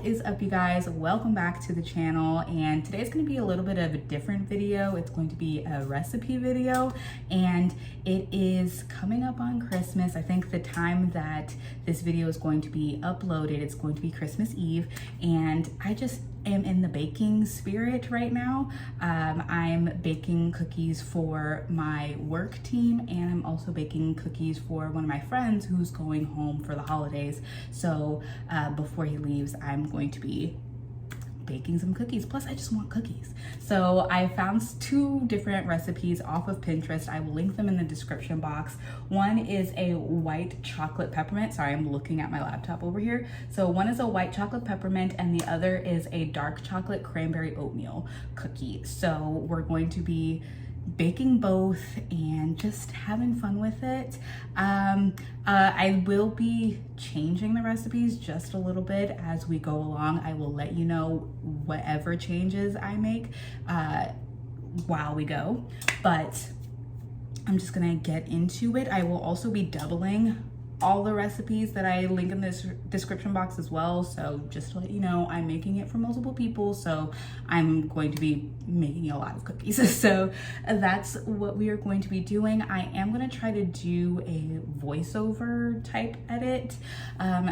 What is up, you guys? Welcome back to the channel, and today's going to be a little bit of a different video. It's going to be a recipe video, and it is coming up on Christmas. I think the time that this video is going to be uploaded, it's going to be Christmas Eve, and I just am in the baking spirit right now. I'm baking cookies for my work team, and I'm also baking cookies for one of my friends who's going home for the holidays. So before he leaves, I'm going to be baking some cookies. Plus, I just want cookies. So I found two different recipes off of Pinterest. I will link them in the description box. One is a white chocolate peppermint. Sorry, I'm looking at my laptop over here. So one is a white chocolate peppermint, and the other is a dark chocolate cranberry oatmeal cookie. So we're going to be baking both and just having fun with it. I will be changing the recipes just a little bit as we go along. I will let you know whatever changes I make while we go, but I'm just gonna get into it. I will also be doubling all the recipes that I link in this description box as well. So just to let you know, I'm making it for multiple people, so I'm going to be making a lot of cookies. So that's what we are going to be doing. I am going to try to do a voiceover type edit,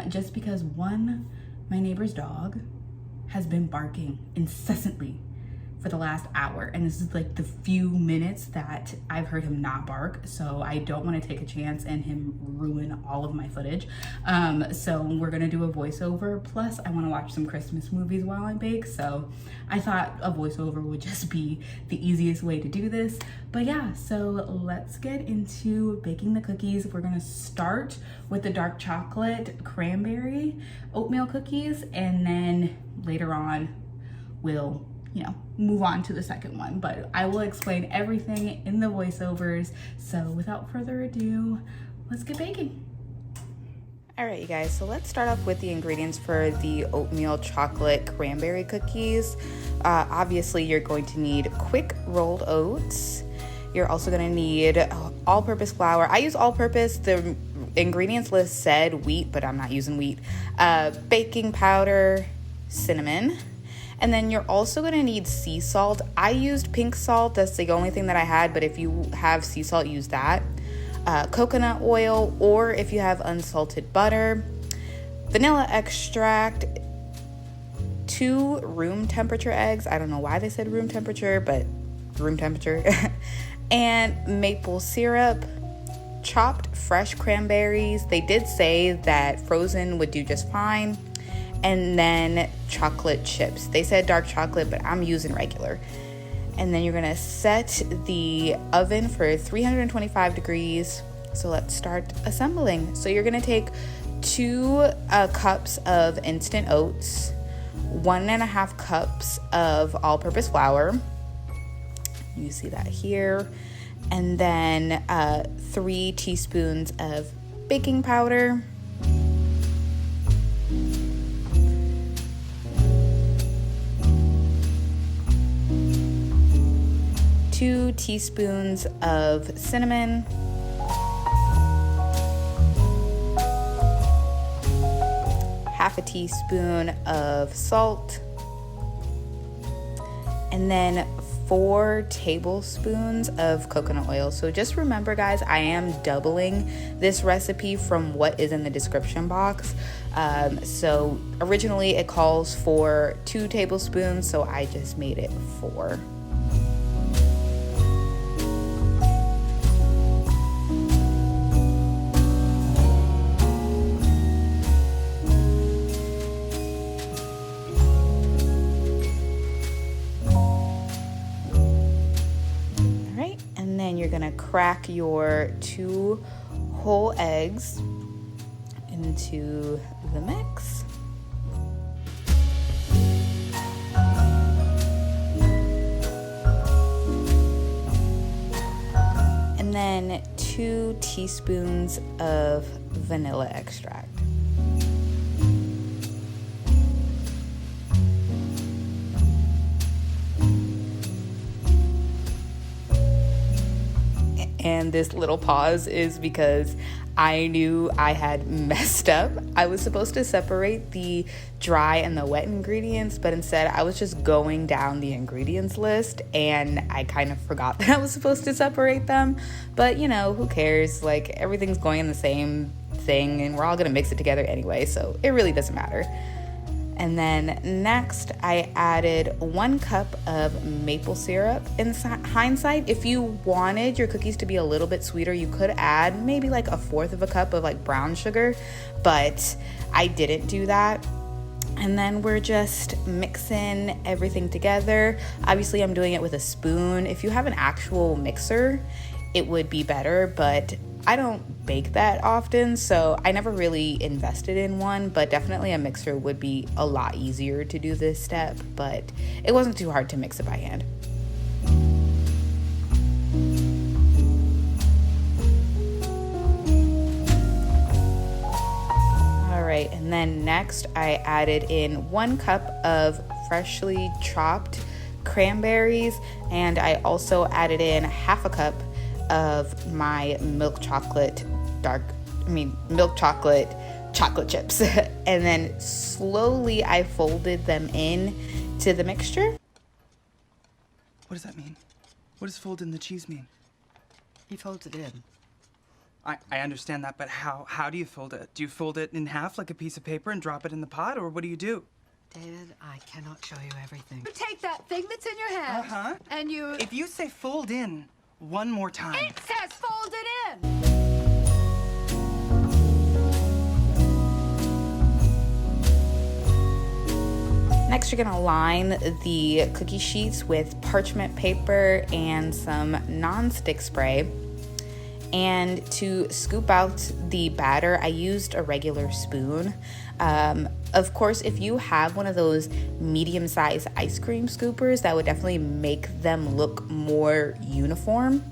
just because my neighbor's dog has been barking incessantly for the last hour, and this is like the few minutes that I've heard him not bark, so I don't want to take a chance and him ruin all of my footage. So we're gonna do a voiceover, plus I want to watch some Christmas movies while I bake, so I thought a voiceover would just be the easiest way to do this. But yeah, so let's get into baking the cookies. We're gonna start with the dark chocolate cranberry oatmeal cookies, and then later on we'll move on to the second one, but I will explain everything in the voiceovers. So without further ado, let's get baking. All right, you guys, so let's start off with the ingredients for the oatmeal chocolate cranberry cookies. Obviously, you're going to need quick rolled oats. You're also going to need all-purpose flour. I use all-purpose. The ingredients list said wheat, but I'm not using wheat. Baking powder, cinnamon. And then you're also going to need sea salt. I used pink salt. That's the only thing that I had, but if you have sea salt, use that. Coconut oil, or if you have unsalted butter. Vanilla extract. 2 room temperature eggs. I don't know why they said room temperature, but room temperature. And maple syrup. Chopped fresh cranberries. They did say that frozen would do just fine. And then chocolate chips. They said dark chocolate, but I'm using regular. And then you're gonna set the oven for 325 degrees. So let's start assembling. So you're gonna take 2 cups of instant oats, 1.5 cups of all-purpose flour. You see that here. And then 3 teaspoons of baking powder. 2 teaspoons of cinnamon, 1/2 teaspoon of salt, and then 4 tablespoons of coconut oil. So just remember, guys, I am doubling this recipe from what is in the description box. So originally it calls for 2 tablespoons, so I just made it 4. You're gonna crack your 2 whole eggs into the mix. And then 2 teaspoons of vanilla extract. And this little pause is because I knew I had messed up. I was supposed to separate the dry and the wet ingredients, but instead I was just going down the ingredients list and I kind of forgot that I was supposed to separate them. But you know, who cares? Like, everything's going in the same thing and we're all gonna mix it together anyway, so it really doesn't matter. And then next, I added 1 cup of maple syrup. In hindsight, if you wanted your cookies to be a little bit sweeter, you could add maybe like 1/4 of a cup of like brown sugar, but I didn't do that. And then we're just mixing everything together. Obviously, I'm doing it with a spoon. If you have an actual mixer, it would be better, but I don't bake that often, so I never really invested in one, but definitely a mixer would be a lot easier to do this step, but it wasn't too hard to mix it by hand. All right, and then next I added in 1 cup of freshly chopped cranberries, and I also added in 1/2 cup of my milk chocolate chocolate chips. And then slowly I folded them in to the mixture. What does that mean? What does fold in the cheese mean? He folds it in. I understand that, but how do you fold it? Do you fold it in half like a piece of paper and drop it in the pot, or what do you do? David, I cannot show you everything. You take that thing that's in your hand, and you... If you say fold in one more time... It says fold it in! Next, you're gonna line the cookie sheets with parchment paper and some non-stick spray. And to scoop out the batter, I used a regular spoon. Of course, if you have one of those medium-sized ice cream scoopers, that would definitely make them look more uniform.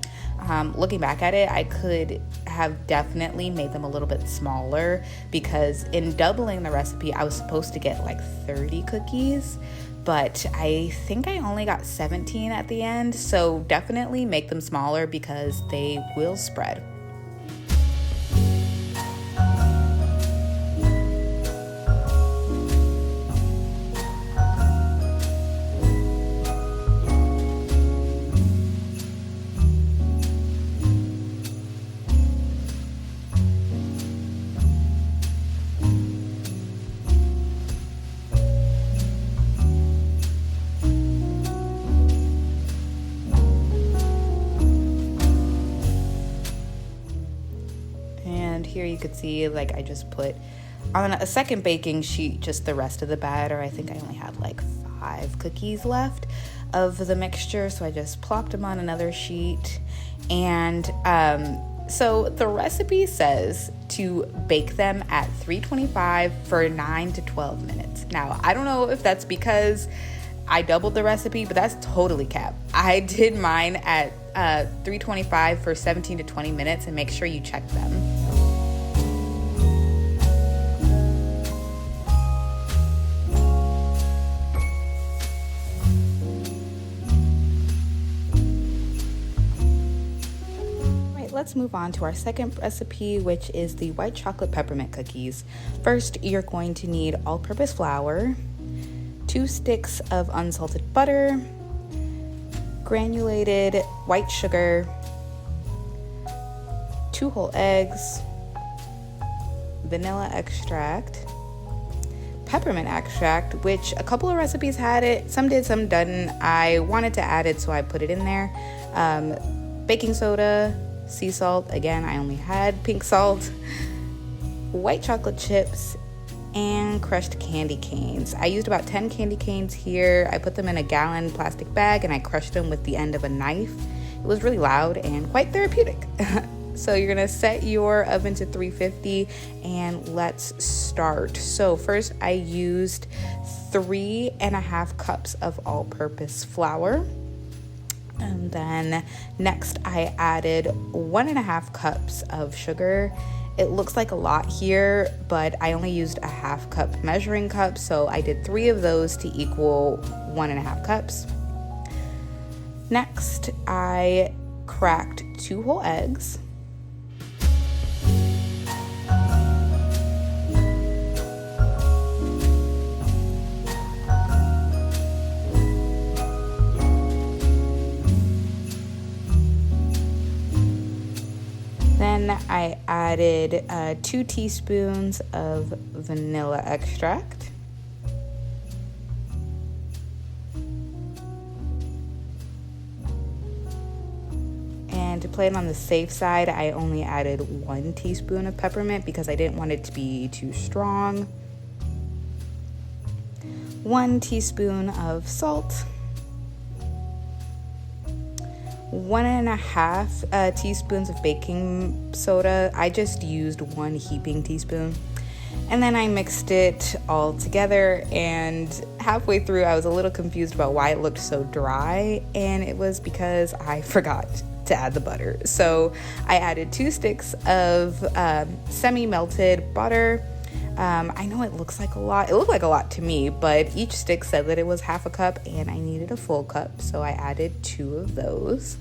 Looking back at it, I could have definitely made them a little bit smaller, because in doubling the recipe, I was supposed to get like 30 cookies, but I think I only got 17 at the end. So definitely make them smaller because they will spread. Here you could see, like, I just put on a second baking sheet just the rest of the batter. I think I only had like 5 cookies left of the mixture, so I just plopped them on another sheet. And so the recipe says to bake them at 325 for 9 to 12 minutes. Now, I don't know if that's because I doubled the recipe, but that's totally cap. I did mine at 325 for 17 to 20 minutes, and make sure you check them. Let's move on to our second recipe, which is the white chocolate peppermint cookies. First, you're going to need all-purpose flour, 2 sticks of unsalted butter, granulated white sugar, 2 whole eggs, vanilla extract, peppermint extract, which a couple of recipes had it. Some did, some didn't. I wanted to add it, so I put it in there. Baking soda, sea salt, again I only had pink salt, white chocolate chips, and crushed candy canes. I used about 10 candy canes here. I put them in a gallon plastic bag and I crushed them with the end of a knife. It was really loud and quite therapeutic. So you're gonna set your oven to 350 and let's start. So first I used 3.5 cups of all-purpose flour. And then next I added 1.5 cups of sugar. It looks like a lot here, but I only used a 1/2 cup measuring cup, so I did 3 of those to equal 1.5 cups. Next, I cracked 2 whole eggs. then I added 2 teaspoons of vanilla extract. And to play it on the safe side, I only added 1 teaspoon of peppermint because I didn't want it to be too strong. 1 teaspoon of salt. 1.5 teaspoons of baking soda. I just used 1 heaping teaspoon. And then I mixed it all together, and halfway through I was a little confused about why it looked so dry, and it was because I forgot to add the butter. So I added 2 sticks of semi-melted butter. I know it looks like a lot. It looked like a lot to me, but each stick said that it was half a cup and I needed a full cup, so I added 2 of those.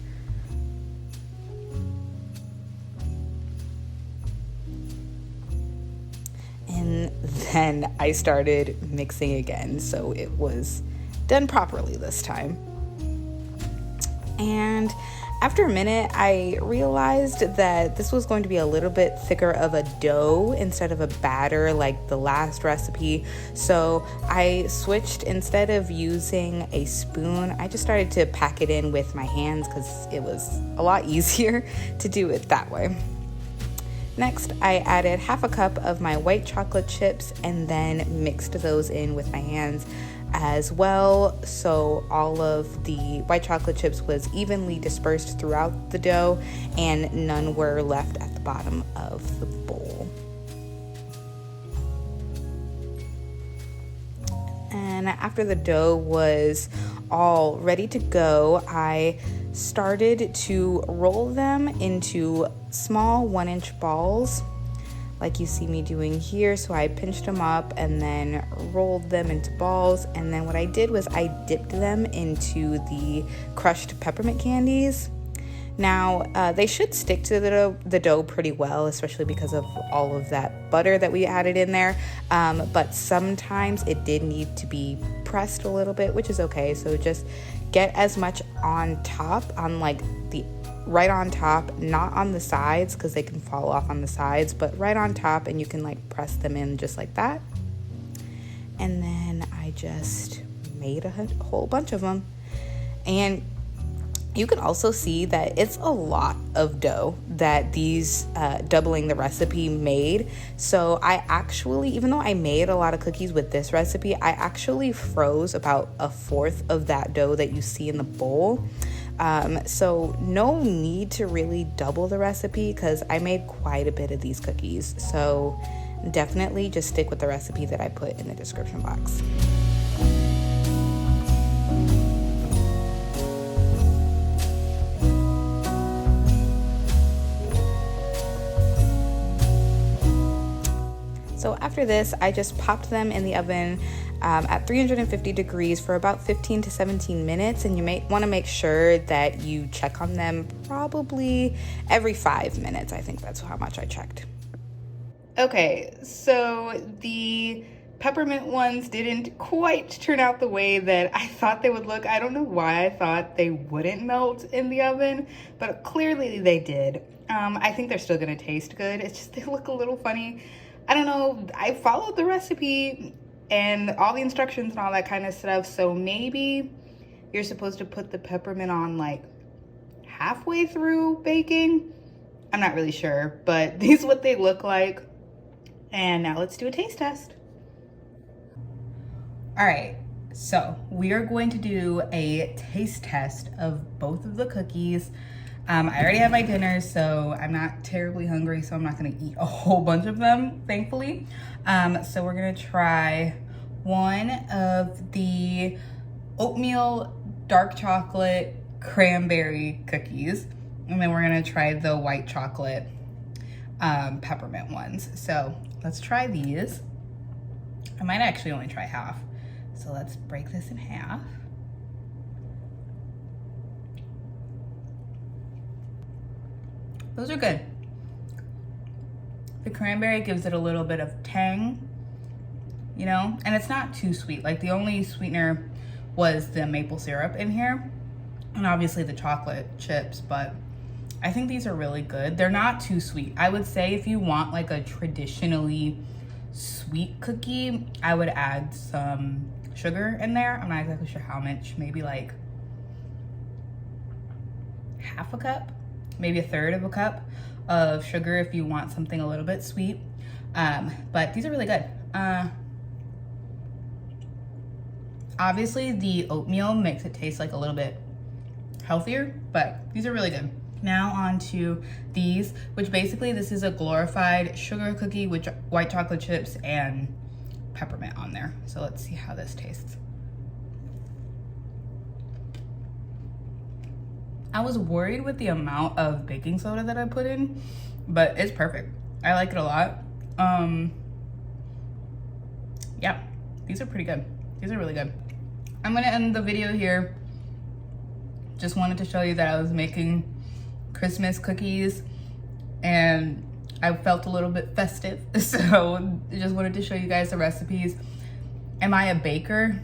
And then I started mixing again, so it was done properly this time. And after a minute, I realized that this was going to be a little bit thicker of a dough instead of a batter like the last recipe. So I switched, instead of using a spoon, I just started to pack it in with my hands because it was a lot easier to do it that way. Next, I added half a cup of my white chocolate chips and then mixed those in with my hands as well, so all of the white chocolate chips was evenly dispersed throughout the dough and none were left at the bottom of the bowl. And after the dough was all ready to go, I started to roll them into small 1-inch balls like you see me doing here. So I pinched them up and then rolled them into balls, and then what I did was I dipped them into the crushed peppermint candies. Now they should stick to the dough pretty well, especially because of all of that butter that we added in there, but sometimes it did need to be pressed a little bit, which is okay. So just get as much on top, on like the right on top, not on the sides because they can fall off on the sides, but right on top, and you can like press them in just like that. And then I just made a whole bunch of them, and you can also see that it's a lot of dough that these doubling the recipe made. So I actually, even though I made a lot of cookies with this recipe, I actually froze about 1/4 of that dough that you see in the bowl. So no need to really double the recipe because I made quite a bit of these cookies. So definitely just stick with the recipe that I put in the description box. So after this, I just popped them in the oven at 350 degrees for about 15 to 17 minutes. And you may want to make sure that you check on them probably every 5 minutes. I think that's how much I checked. Okay, so the peppermint ones didn't quite turn out the way that I thought they would look. I don't know why I thought they wouldn't melt in the oven, but clearly they did. I think they're still gonna taste good. It's just they look a little funny. I don't know, I followed the recipe and all the instructions and all that kind of stuff, so maybe you're supposed to put the peppermint on like halfway through baking. I'm not really sure, but these are what they look like. And now let's do a taste test. All right, so we are going to do a taste test of both of the cookies. I already have my dinner, so I'm not terribly hungry, so I'm not gonna eat a whole bunch of them, thankfully. So we're gonna try one of the oatmeal dark chocolate cranberry cookies, and then we're gonna try the white chocolate peppermint ones. So let's try these. I might actually only try half. So let's break this in half. Those are good. The cranberry gives it a little bit of tang, you know, and it's not too sweet. Like the only sweetener was the maple syrup in here and obviously the chocolate chips, but I think these are really good. They're not too sweet. I would say if you want like a traditionally sweet cookie, I would add some sugar in there. I'm not exactly sure how much, maybe like half a cup, maybe a third of a cup of sugar if you want something a little bit sweet. But these are really good. Obviously the oatmeal makes it taste like a little bit healthier, but these are really good. Now on to these, which basically this is a glorified sugar cookie with white chocolate chips and peppermint on there. So let's see how this tastes. I was worried with the amount of baking soda that I put in, but it's perfect. I like it a lot. Yeah, these are pretty good. These are really good. I'm gonna end the video here. Just wanted to show you that I was making Christmas cookies and I felt a little bit festive. So just wanted to show you guys the recipes. Am I a baker?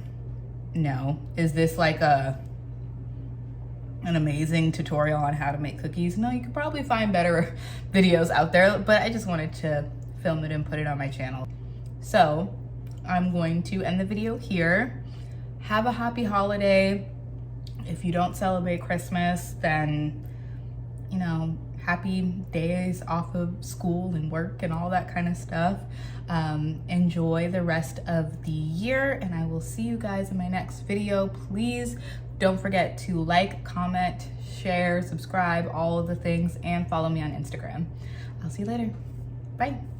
No. Is this like an amazing tutorial on how to make cookies? No, you could probably find better videos out there, but I just wanted to film it and put it on my channel. So I'm going to end the video here. Have a happy holiday. If you don't celebrate Christmas, then, you know, happy days off of school and work and all that kind of stuff. Enjoy the rest of the year, and I will see you guys in my next video. Please don't forget to like, comment, share, subscribe, all of the things, and follow me on Instagram. I'll see you later. Bye.